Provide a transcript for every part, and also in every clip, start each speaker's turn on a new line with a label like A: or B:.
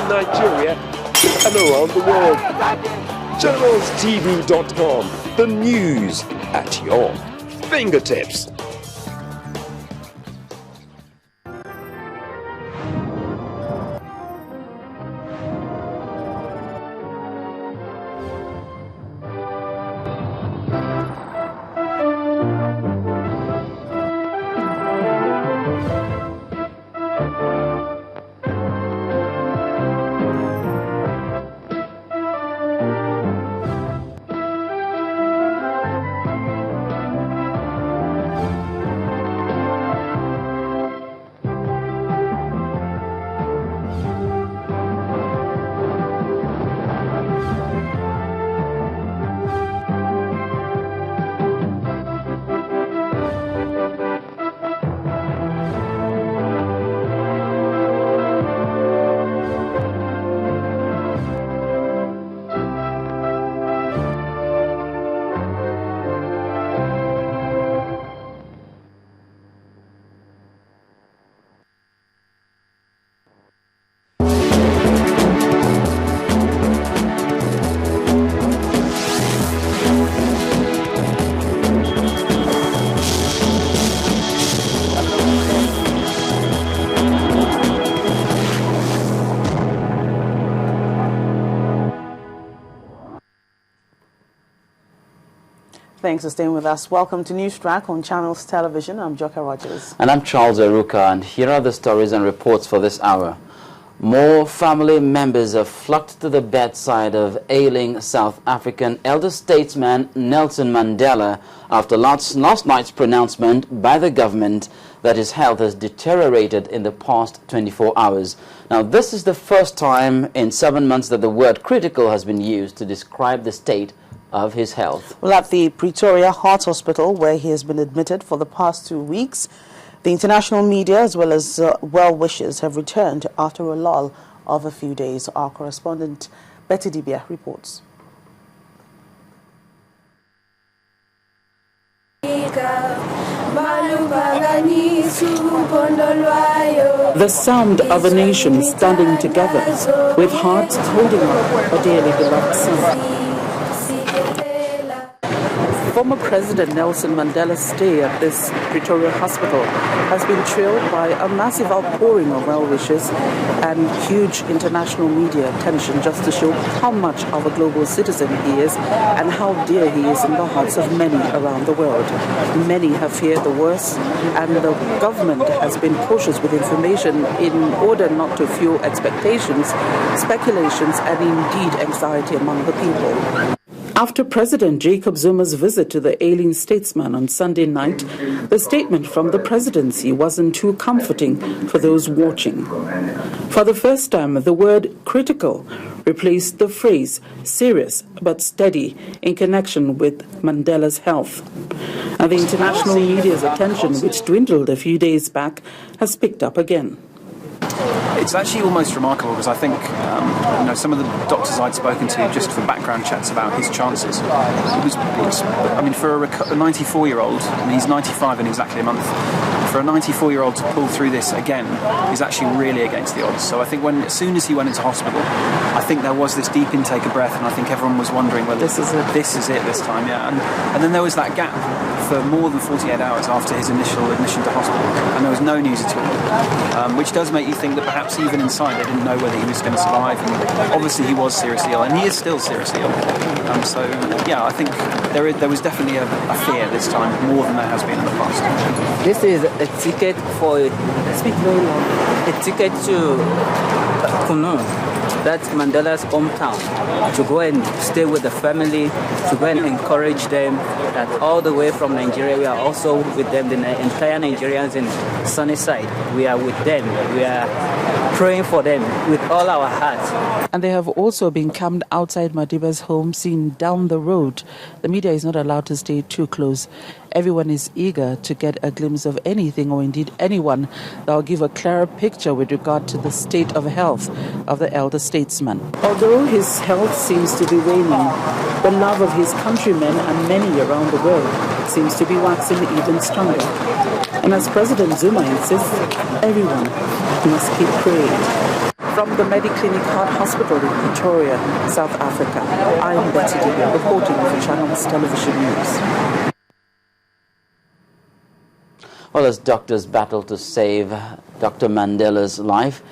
A: Nigeria and around the world. GeneralsTV.com, the news at your fingertips.
B: Thanks for staying with us. Welcome to News Track on Channels Television. I'm Joka Rogers.
C: And I'm Charles Eruka, and here are the stories and reports for this hour. More family members have flocked to the bedside of ailing South African elder statesman Nelson Mandela after last night's pronouncement by the government that his health has deteriorated in the past 24 hours. Now, this is the first time in 7 months that the word critical has been used to describe the state of his health.
B: Well, at the Pretoria Heart Hospital, where he has been admitted for the past 2 weeks, the international media as well as well-wishers have returned after a lull of a few days. Our correspondent Betty Dibia reports.
D: The sound of a nation standing together, with hearts holding up a dearly beloved son. Former President Nelson Mandela's stay at this Pretoria hospital has been trailed by a massive outpouring of well-wishers and huge international media attention, just to show how much of a global citizen he is and how dear he is in the hearts of many around the world. Many have feared the worst, and the government has been cautious with information in order not to fuel expectations, speculations, and indeed anxiety among the people. After President Jacob Zuma's visit to the ailing statesman on Sunday night, the statement from the presidency wasn't too comforting for those watching. For the first time, the word critical replaced the phrase serious but steady in connection with Mandela's health. And the international media's attention, which dwindled a few days back, has picked up again.
E: It's actually almost remarkable because I think some of the doctors I'd spoken to just for background chats about his chances. I mean, for a 94-year-old, and he's 95 in exactly a month, for a 94-year-old to pull through this again is actually really against the odds. So I think as soon as he went into hospital, I think there was this deep intake of breath, and I think everyone was wondering whether this is it this time, yeah. And then there was that gap for more than 48 hours after his initial admission to hospital, and there was no news at all, which does make you think that perhaps even inside they didn't know whether he was going to survive. And obviously he was seriously ill, and he is still seriously ill. So yeah, I think there was definitely a fear this time, more than there has been in the past.
F: This is a ticket for a ticket to Kunu, that's Mandela's hometown, to go and stay with the family, to go and encourage them that all the way from Nigeria, we are also with them, the entire Nigerians in Sunnyside. We are with them. We are praying for them with all our hearts.
D: And they have also been camped outside Madiba's home, seen down the road. The media is not allowed to stay too close. Everyone is eager to get a glimpse of anything, or indeed anyone, that will give a clearer picture with regard to the state of health of the elder statesman. Although his health seems to be waning, the love of his countrymen and many around the world seems to be waxing even stronger. And as President Zuma insists, everyone must keep praying. From the Mediclinic Heart Hospital in Pretoria, South Africa, I'm Betty Dibia, reporting for Channels Television News.
C: Well, as doctors battle to save Dr. Mandela's life,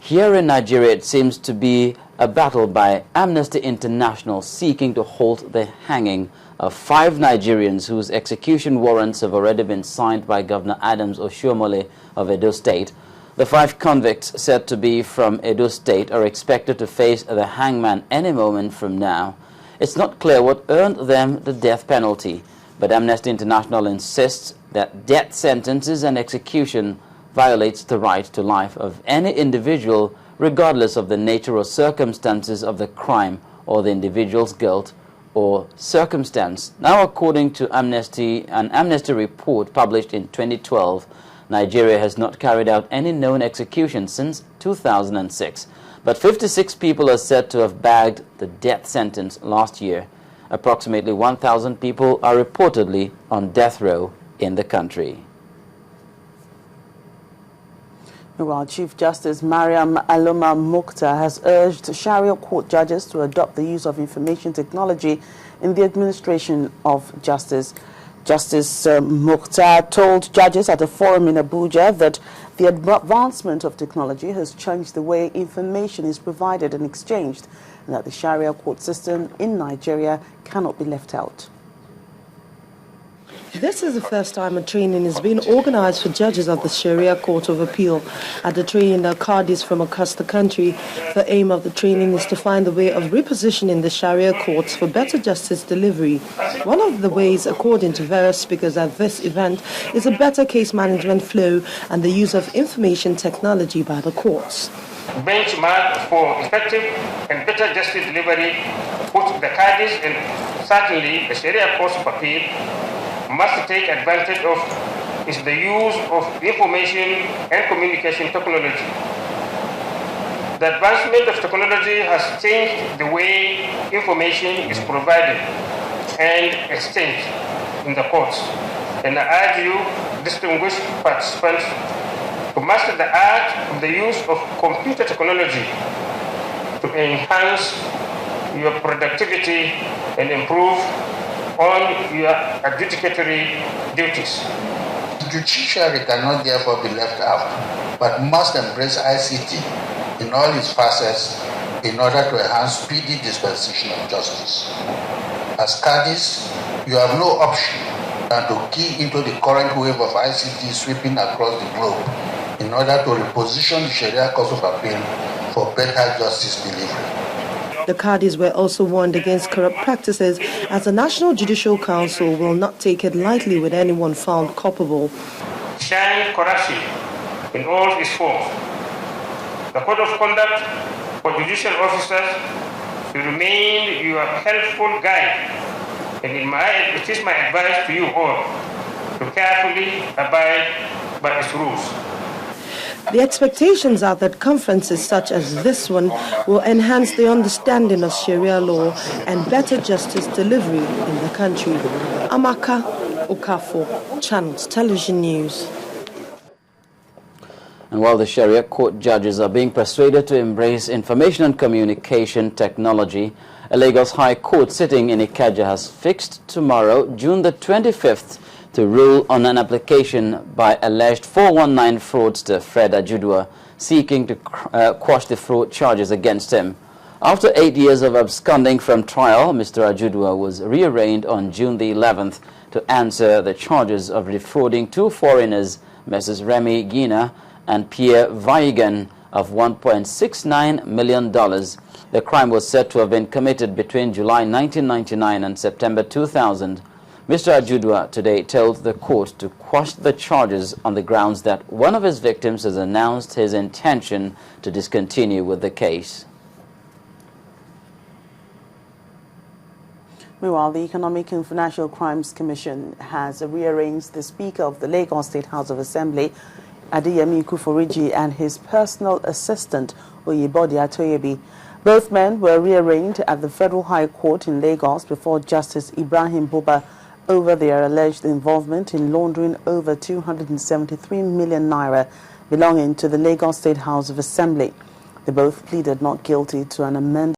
C: here in Nigeria it seems to be a battle by Amnesty International seeking to halt the hanging of 5 Nigerians whose execution warrants have already been signed by Governor Adams Oshiomhole of Edo State. The 5 convicts said to be from Edo State are expected to face the hangman any moment from now. It's not clear what earned them the death penalty, but Amnesty International insists that death sentences and execution violates the right to life of any individual, regardless of the nature or circumstances of the crime or the individual's guilt or circumstance. Now, according to an Amnesty report published in 2012, Nigeria has not carried out any known executions since 2006, but 56 people are said to have bagged the death sentence last year. Approximately 1,000 people are reportedly on death row in the country.
B: Meanwhile, Chief Justice Mariam Aloma Mukhtar has urged Sharia court judges to adopt the use of information technology in the administration of justice. Justice Mukhtar told judges at a forum in Abuja that the advancement of technology has changed the way information is provided and exchanged, and that the Sharia court system in Nigeria cannot be left out.
G: This is the first time a training is being organized for judges of the Sharia Court of Appeal. At the training, there are Qadis from across the country. The aim of the training is to find a way of repositioning the Sharia courts for better justice delivery. One of the ways, according to various speakers at this event, is a better case management flow and the use of information technology by the courts.
H: Benchmark for effective and better justice delivery, which the Qadis and certainly the Sharia Courts of Appeal must take advantage of, is the use of information and communication technology. The advancement of technology has changed the way information is provided and exchanged in the courts. And I urge you, distinguished participants, to master the art of the use of computer technology to enhance your productivity and improve on your adjudicatory duties.
I: The judiciary cannot therefore be left out, but must embrace ICT in all its facets in order to enhance speedy dispensation of justice. As Qadis, you have no option than to key into the current wave of ICT sweeping across the globe in order to reposition the Sharia Court of Appeal for better justice delivery.
G: The Qadis were also warned against corrupt practices, as the National Judicial Council will not take it lightly with anyone found culpable.
H: Shun corruption in all its forms. The Code of Conduct for judicial officers will remain your helpful guide, and it is my advice to you all to carefully abide by its rules.
G: The expectations are that conferences such as this one will enhance the understanding of Sharia law and better justice delivery in the country. Amaka Okafo, Channels Television News.
C: And while the Sharia court judges are being persuaded to embrace information and communication technology, a Lagos High Court sitting in Ikeja has fixed tomorrow, June the 25th, to rule on an application by alleged 419 fraudster Fred Ajudua, seeking to quash the fraud charges against him. After 8 years of absconding from trial, Mr. Ajudua was rearraigned on June the 11th to answer the charges of defrauding 2 foreigners, Messrs. Remy Gina and Pierre Vaigan, of $1.69 million. The crime was said to have been committed between July 1999 and September 2000. Mr. Ajudua today told the court to quash the charges on the grounds that one of his victims has announced his intention to discontinue with the case.
B: Meanwhile, the Economic and Financial Crimes Commission has rearranged the Speaker of the Lagos State House of Assembly, Adeyemi Kuforiji, and his personal assistant, Oyebode Atoyebi. Both men were rearranged at the Federal High Court in Lagos before Justice Ibrahim Buba over their alleged involvement in laundering over 273 million naira belonging to the Lagos State House of Assembly. They both pleaded not guilty to an amended